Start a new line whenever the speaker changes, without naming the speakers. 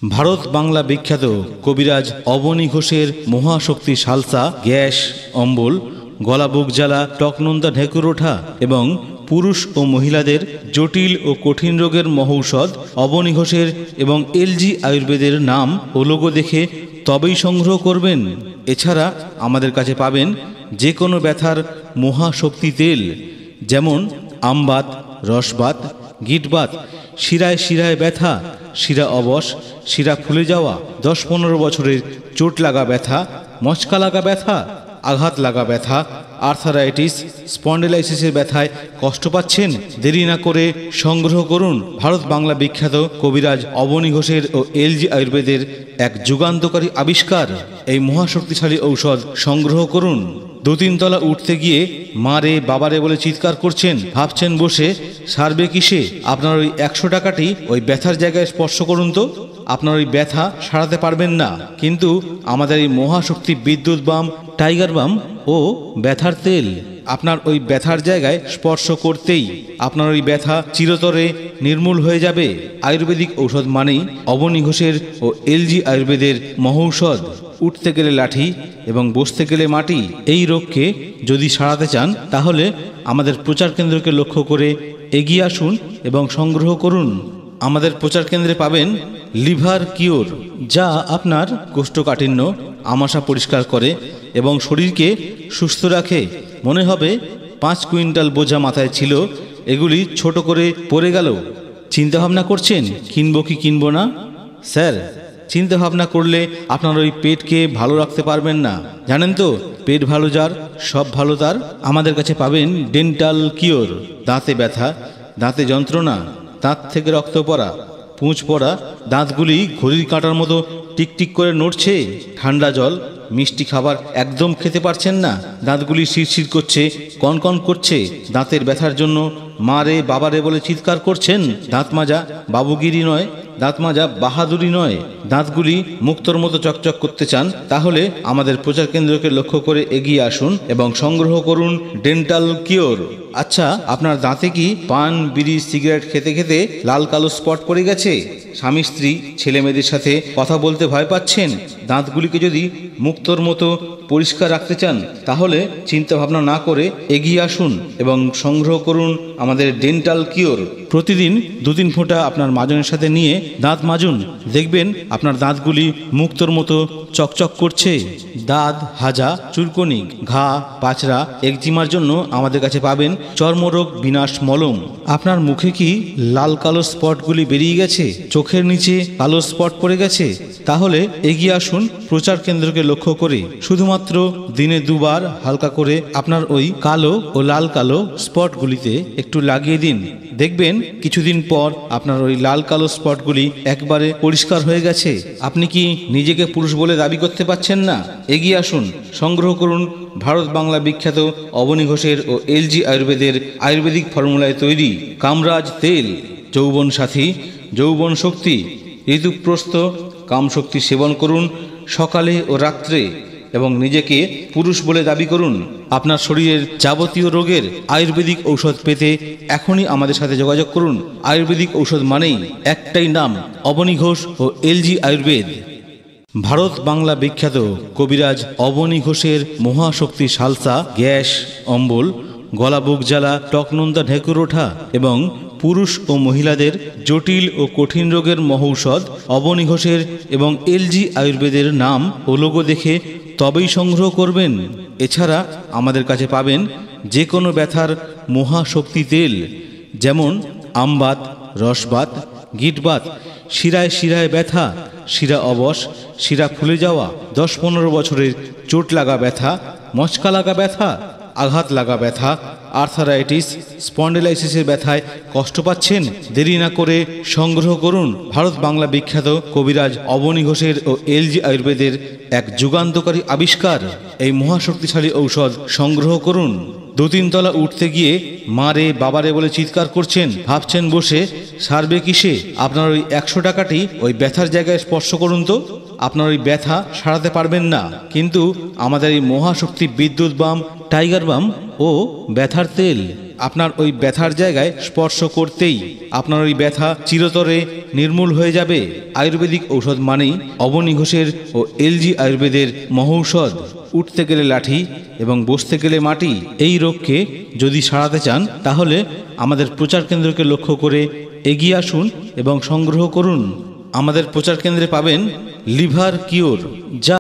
ভারত বাংলা বিখ্যাত কবিরাজ অবনী ঘোষের মহাশক্তি সালসা, গ্যাস, অম্বল, গলা বুক জ্বালা, টকনোন্দা ঢেকুর ওঠা এবং পুরুষ ও মহিলাদের জটিল ও কঠিন রোগের মহৌষধ অবনী ঘোষের এবং এলজি আয়ুর্বেদের নাম ও লোগো দেখে তবেই সংগ্রহ করবেন। এছাড়া আমাদের কাছে পাবেন যে কোনো ব্যথার মহাশক্তি তেল, যেমন আমবাত, রসবাত, গিটবাত, শিরায় শিরায় ব্যথা, শিরা অবশ, শিরা ফুলে যাওয়া, 10-15 বছরের চোট লাগা ব্যথা, মচকা লাগা ব্যথা, আঘাত লাগা ব্যথা, আর্থারাইটিস, স্পন্ডিলাইসিসের ব্যথায় কষ্ট পাচ্ছেন, দেরি না করে সংগ্রহ করুন ভারত বাংলা বিখ্যাত কবিরাজ অবনী ঘোষের ও এলজি আয়ুর্বেদের এক যুগান্তকারী আবিষ্কার। এই মহাশক্তিশালী ঔষধ সংগ্রহ করুন। 2-3 তলা উঠতে গিয়ে মারে বাবারে বলে চিৎকার করছেন, ভাবছেন বসে সারবে কিসে? আপনার ওই 100 টাকাটি ওই ব্যথার জায়গায় স্পর্শ করুন তো, আপনার ওই ব্যথা সারাতে পারবেন না, কিন্তু আমাদের এই মহাশক্তি বিদ্যুৎ বাম, টাইগার বাম ও ব্যথার তেল আপনার ওই ব্যথার জায়গায় স্পর্শ করতেই আপনার ওই ব্যথা চিরতরে নির্মূল হয়ে যাবে। আয়ুর্বেদিক ঔষধ মানেই অবনী ঘোষের ও এলজি আয়ুর্বেদের মহৌষধ। উঠতে গেলে লাঠি এবং বসতে গেলে মাটি। এই রোগকে যদি সারাতে চান তাহলে আমাদের প্রচার কেন্দ্রকে লক্ষ্য করে এগিয়ে আসুন এবং সংগ্রহ করুন। আমাদের প্রচার কেন্দ্রে পাবেন লিভার কিওর, যা আপনার কোষ্ঠকাঠিন্য, আমাশা পরিষ্কার করে এবং শরীরকে সুস্থ রাখে। মনে হবে 5 কুইন্টাল বোঝা মাথায় ছিল, এগুলি ছোট করে পড়ে গেল। চিন্তাভাবনা করছেন কিনবো কি কিনবো না? স্যার, চিন্তা ভাবনা করলে আপনার ওই পেটকে ভালো রাখতে পারবেন না। জানেন তো, পেট ভালো যার সব ভালো তার। আমাদের কাছে পাবেন ডেন্টাল কিওর, দাঁতে ব্যথা, দাঁতে যন্ত্রণা, দাঁত থেকে রক্ত পড়া, পুঁজ পড়া, দাঁতগুলি ঘড়ির কাঁটার মতো টিকটিক করে নড়ছে, ঠান্ডা জল, মিষ্টি খাবার একদম খেতে পারছেন না, দাঁতগুলি শিরশির করছে, কনকন করছে, দাঁতের ব্যথার জন্য মারে বাবারে বলে চিৎকার করছেন। দাঁত মাজা বাবুগিরি নয়, দাঁত মাজা বাহাদুরি নয়। দাঁতগুলি মুক্তোর মতো চকচক করতে চান? তাহলে আমাদের প্রচার কেন্দ্রকে লক্ষ্য করে এগিয়ে আসুন এবং সংগ্রহ করুন ডেন্টাল কিওর। আচ্ছা, আপনার দাঁতে কি পান, বিড়ি, সিগারেট খেতে খেতে লাল কালো স্পট পড়ে গেছে? স্বামী স্ত্রী ছেলে মেয়েদের সাথে কথা বলতে ভয় পাচ্ছেন? দাঁতগুলিকে যদি মুক্তোর মতো পরিষ্কার রাখতে চান তাহলে চিন্তা ভাবনা না করে এগিয়ে আসুন এবং সংগ্রহ করুন আমাদের ডেন্টাল কিওর। প্রতিদিন 2-3 ফোঁটা আপনার মাজনের সাথে নিয়ে দাঁত মাজুন, দেখবেন আপনার দাঁতগুলি মুক্তোর মতো চকচক করছে। দাঁত হাজা, চুলকনি, ঘা, পাচড়া, একজিমার জন্য আমাদের কাছে পাবেন চর্মরোগ বিনাশ মলম। আপনার মুখে কি লাল কালো স্পটগুলি বেরিয়ে গেছে? চোখের নিচে কালো স্পট পড়ে গেছে? তাহলে এগিয়ে আসুন প্রচার কেন্দ্রকে লক্ষ্য করে। শুধুমাত্র দিনে 2 বার হালকা করে আপনার ওই কালো ও লাল কালো স্পটগুলিতে একটু লাগিয়ে দিন, দেখবেন কিছুদিন পর আপনার ওই লাল কালো স্পটগুলি একবারে পরিষ্কার হয়ে গেছে। আপনি কি নিজেকে পুরুষ বলে দাবি করতে পারছেন না? এগিয়ে আসুন, সংগ্রহ করুন ভারত বাংলা বিখ্যাত অবনী ঘোষের ও এলজি আয়ুর্বেদের আয়ুর্বেদিক ফর্মুলায় তৈরি কামরাজ তেল। যৌবন সাথী, যৌবন শক্তি, ঋতুপ্রস্থ, কামশক্তি সেবন করুন সকালে ও রাত্রে এবং নিজেকে পুরুষ বলে দাবি করুন। আপনার শরীরের যাবতীয় রোগের আয়ুর্বেদিক ঔষধ পেতে এখনই আমাদের সাথে যোগাযোগ করুন। আয়ুর্বেদিক ঔষধ মানেই একটাই নাম, অবনী ঘোষ ও এলজি আয়ুর্বেদ। ভারত বাংলা বিখ্যাত কবিরাজ অবনী ঘোষের মহাশক্তি সালসা, গ্যাস, অম্বল, গলা বুক জ্বালা, টকনোন্দা ঢেকুর ওঠা এবং পুরুষ ও মহিলাদের জটিল ও কঠিন রোগের মহৌষধ অবনী ঘোষের এবং এলজি আয়ুর্বেদের নাম ও লোগো দেখে তবেই সংগ্রহ করবেন। এছাড়া আমাদের কাছে পাবেন যে কোনো ব্যথার মহাশক্তি তেল, যেমন আমবাত, রসবাত, গিটবাত, শিরায় শিরায় ব্যথা, শিরা অবশ, শিরা ফুলে যাওয়া, 10-15 বছরের চোট লাগা ব্যথা, মচকা লাগা ব্যথা, আঘাত লাগা ব্যথা, আর্থারাইটিস, স্পন্ডিলাইসিসের ব্যথায় কষ্ট পাচ্ছেন? দেরি না করে সংগ্রহ করুন ভারত বাংলা বিখ্যাত কবিরাজ অবনী ঘোষের ও এলজি আয়ুর্বেদের এক যুগান্তকারী আবিষ্কার। এই মহাশক্তিশালী ঔষধ সংগ্রহ করুন। 2-3 তলা উঠতে গিয়ে মারে বাবারে বলে চিৎকার করছেন, ভাবছেন বসে সারবে কিসে? আপনার ওই 100 টাকাটি ওই ব্যথার জায়গায় স্পর্শ করুন তো, আপনার ওই ব্যথা সারাতে পারবেন না, কিন্তু আমাদের এই মহাশক্তি বিদ্যুৎ বাম, টাইগার বাম ও ব্যথার তেল আপনার ওই ব্যথার জায়গায় স্পর্শ করতেই আপনার ওই ব্যথা চিরতরে নির্মূল হয়ে যাবে। আয়ুর্বেদিক ঔষধ মানেই অবনী ঘোষের ও এলজি আয়ুর্বেদের মহৌষধ। উঠতে গেলে লাঠি এবং বসতে গেলে মাটি। এই রোগকে যদি সারাতে চান তাহলে আমাদের প্রচার কেন্দ্রকে লক্ষ্য করে এগিয়ে আসুন এবং সংগ্রহ করুন। আমাদের প্রচার কেন্দ্রে পাবেন লিভার কিওর, যা